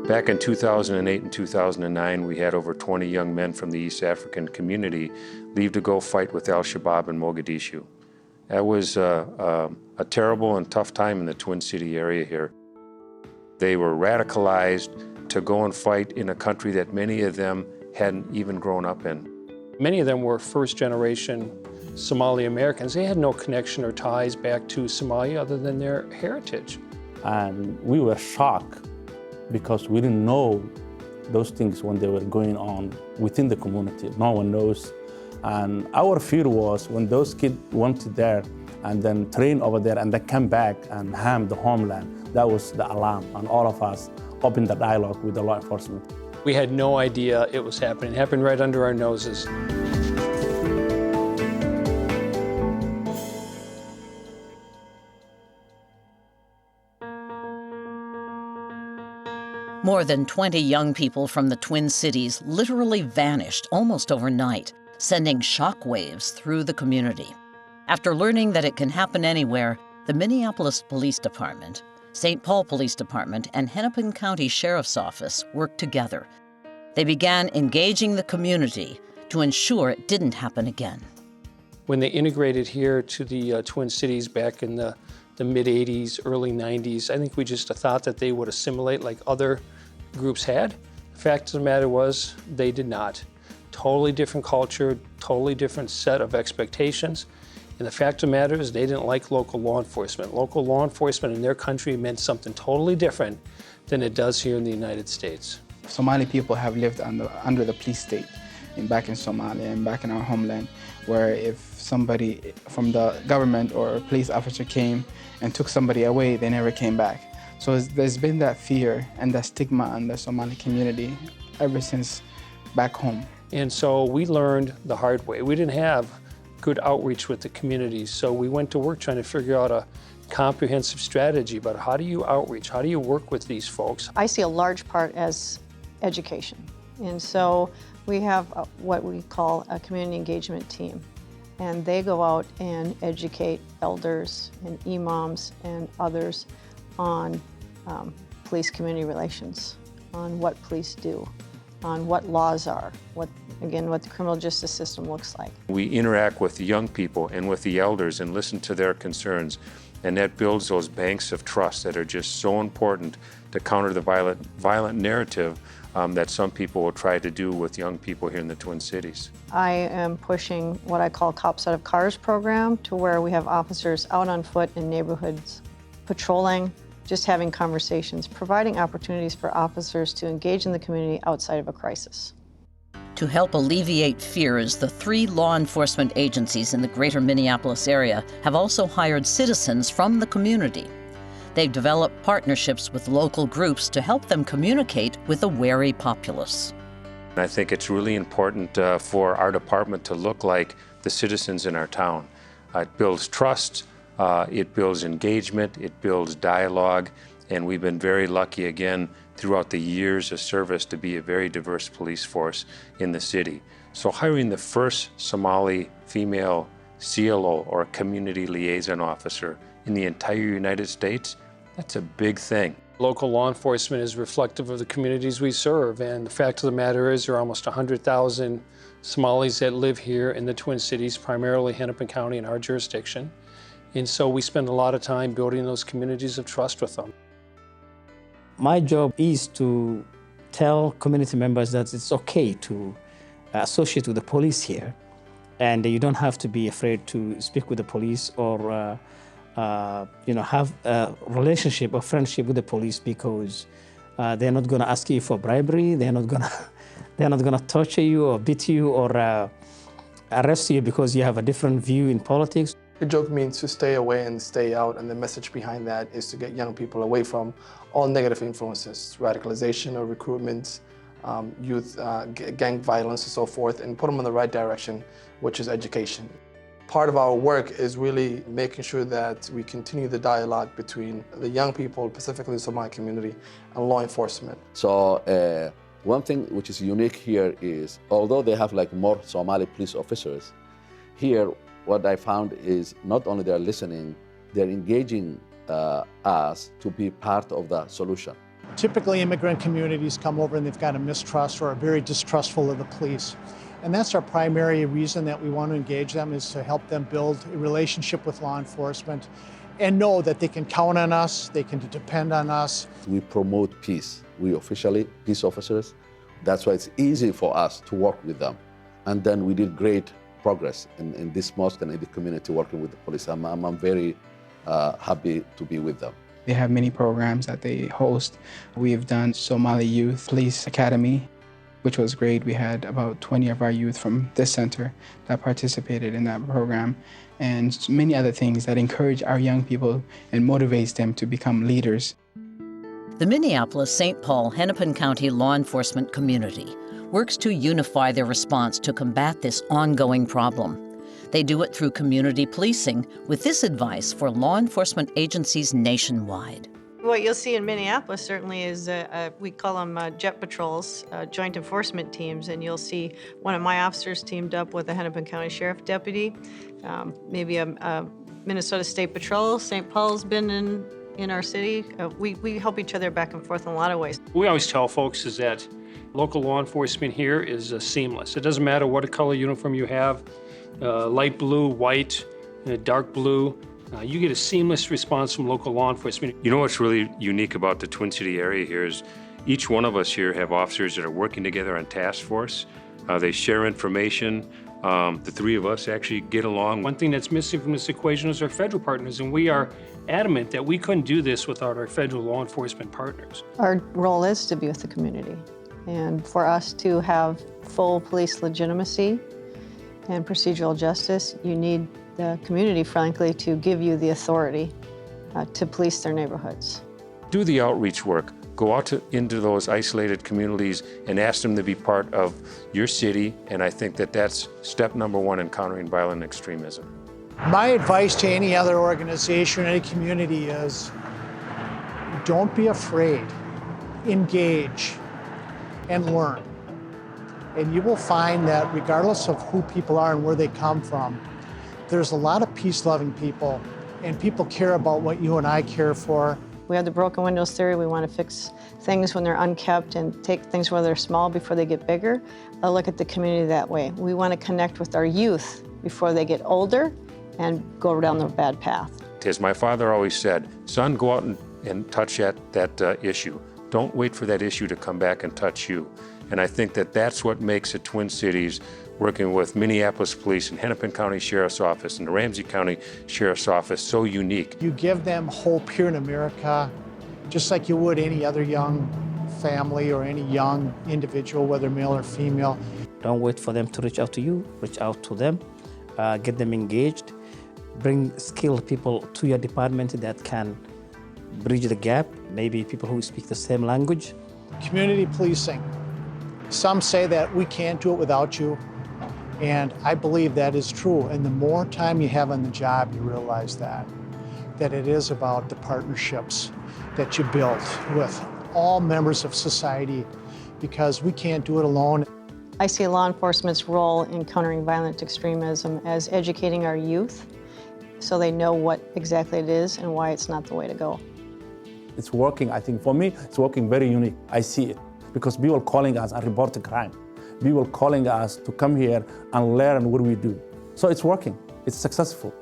Back in 2008 and 2009, we had over 20 young men from the East African community leave to go fight with al-Shabaab in Mogadishu. That was a terrible and tough time in the Twin City area here. They were radicalized to go and fight in a country that many of them hadn't even grown up in. Many of them were first-generation Somali Americans. They had no connection or ties back to Somalia other than their heritage. And we were shocked because we didn't know those things when they were going on within the community. No one knows. And our fear was when those kids went to there and then trained over there and then come back and harm the homeland, that was the alarm. And all of us opened the dialogue with the law enforcement. We had no idea it was happening. It happened right under our noses. More than 20 young people from the Twin Cities literally vanished almost overnight, sending shockwaves through the community. After learning that it can happen anywhere, the Minneapolis Police Department, St. Paul Police Department, and Hennepin County Sheriff's Office worked together. They began engaging the community to ensure it didn't happen again. When they integrated here to the Twin Cities back in the mid-'80s, early '90s, I think we just thought that they would assimilate like other groups had. The fact of the matter was they did not. Totally different culture, totally different set of expectations. And the fact of the matter is they didn't like local law enforcement. Local law enforcement in their country meant something totally different than it does here in the United States. Somali people have lived under the police state back in Somalia and back in our homeland, where if somebody from the government or a police officer came and took somebody away, they never came back. So there's been that fear and that stigma in the Somali community ever since back home. And so we learned the hard way. We didn't have good outreach with the communities, so we went to work trying to figure out a comprehensive strategy about how do you outreach, how do you work with these folks. I see a large part as education. And so we have what we call a community engagement team. And they go out and educate elders and imams and others on police-community relations, on what police do, on what laws are, what the criminal justice system looks like. We interact with the young people and with the elders and listen to their concerns, and that builds those banks of trust that are just so important to counter the violent narrative that some people will try to do with young people here in the Twin Cities. I am pushing what I call Cops Out of Cars program, to where we have officers out on foot in neighborhoods, patrolling, just having conversations, providing opportunities for officers to engage in the community outside of a crisis. To help alleviate fears, the 3 law enforcement agencies in the greater Minneapolis area have also hired citizens from the community. They've developed partnerships with local groups to help them communicate with a wary populace. I think it's really important for our department to look like the citizens in our town. It builds trust, it builds engagement, it builds dialogue, and we've been very lucky again throughout the years of service to be a very diverse police force in the city. So hiring the first Somali female CLO or community liaison officer in the entire United States, that's a big thing. Local law enforcement is reflective of the communities we serve, and the fact of the matter is there are almost 100,000 Somalis that live here in the Twin Cities, primarily Hennepin County in our jurisdiction. And so we spend a lot of time building those communities of trust with them. My job is to tell community members that it's okay to associate with the police here, and you don't have to be afraid to speak with the police or have a relationship or friendship with the police, because they're not going to ask you for bribery. They're not going to torture you or beat you or arrest you because you have a different view in politics. The joke means to stay away and stay out, and the message behind that is to get young people away from all negative influences, radicalization or recruitment, youth, gang violence and so forth, and put them in the right direction, which is education. Part of our work is really making sure that we continue the dialogue between the young people, specifically the Somali community, and law enforcement. So one thing which is unique here is, although they have like more Somali police officers, here what I found is not only they're listening they're engaging us to be part of the solution. Typically, immigrant communities come over and they've got a mistrust or are very distrustful of the police. And that's our primary reason that we want to engage them, is to help them build a relationship with law enforcement and know that they can count on us, they can depend on us. We promote peace. We officially peace officers. That's why it's easy for us to work with them. And then we did great progress in this mosque and in the community working with the police. I'm very happy to be with them. They have many programs that they host. We've done Somali Youth Police Academy, which was great. We had about 20 of our youth from this center that participated in that program, and many other things that encourage our young people and motivates them to become leaders. The Minneapolis-St. Paul Hennepin County law enforcement community works to unify their response to combat this ongoing problem. They do it through community policing with this advice for law enforcement agencies nationwide. What you'll see in Minneapolis certainly is, we call them jet patrols, joint enforcement teams, and you'll see one of my officers teamed up with a Hennepin County Sheriff deputy, maybe a Minnesota State Patrol. St. Paul's been in our city. We help each other back and forth in a lot of ways. We always tell folks is that local law enforcement here is seamless. It doesn't matter what color uniform you have, light blue, white, dark blue. You get a seamless response from local law enforcement. You know what's really unique about the Twin City area here is each one of us here have officers that are working together on task force. They share information. The three of us actually get along. One thing that's missing from this equation is our federal partners, and we are adamant that we couldn't do this without our federal law enforcement partners. Our role is to be with the community, and for us to have full police legitimacy and procedural justice, you need the community, frankly, to give you the authority to police their neighborhoods. Do the outreach work. Go out into those isolated communities and ask them to be part of your city, and I think that that's step number one in countering violent extremism. My advice to any other organization, any community is, don't be afraid. Engage and learn. And you will find that regardless of who people are and where they come from, there's a lot of peace-loving people, and people care about what you and I care for. We have the broken windows theory. We want to fix things when they're unkept and take things where they're small before they get bigger. I look at the community that way. We want to connect with our youth before they get older and go down the bad path. As my father always said, son, go out and touch that issue. Don't wait for that issue to come back and touch you. And I think that that's what makes the Twin Cities, working with Minneapolis Police and Hennepin County Sheriff's Office and the Ramsey County Sheriff's Office, so unique. You give them hope here in America, just like you would any other young family or any young individual, whether male or female. Don't wait for them to reach out to you, reach out to them, get them engaged, bring skilled people to your department that can bridge the gap, maybe people who speak the same language. Community policing. Some say that we can't do it without you, and I believe that is true. And the more time you have on the job, you realize that it is about the partnerships that you build with all members of society, because we can't do it alone. I see law enforcement's role in countering violent extremism as educating our youth so they know what exactly it is and why it's not the way to go. It's working. I think for me, it's working very unique. I see it because people calling us and reporting crime. People calling us to come here and learn what we do. So it's working. It's successful.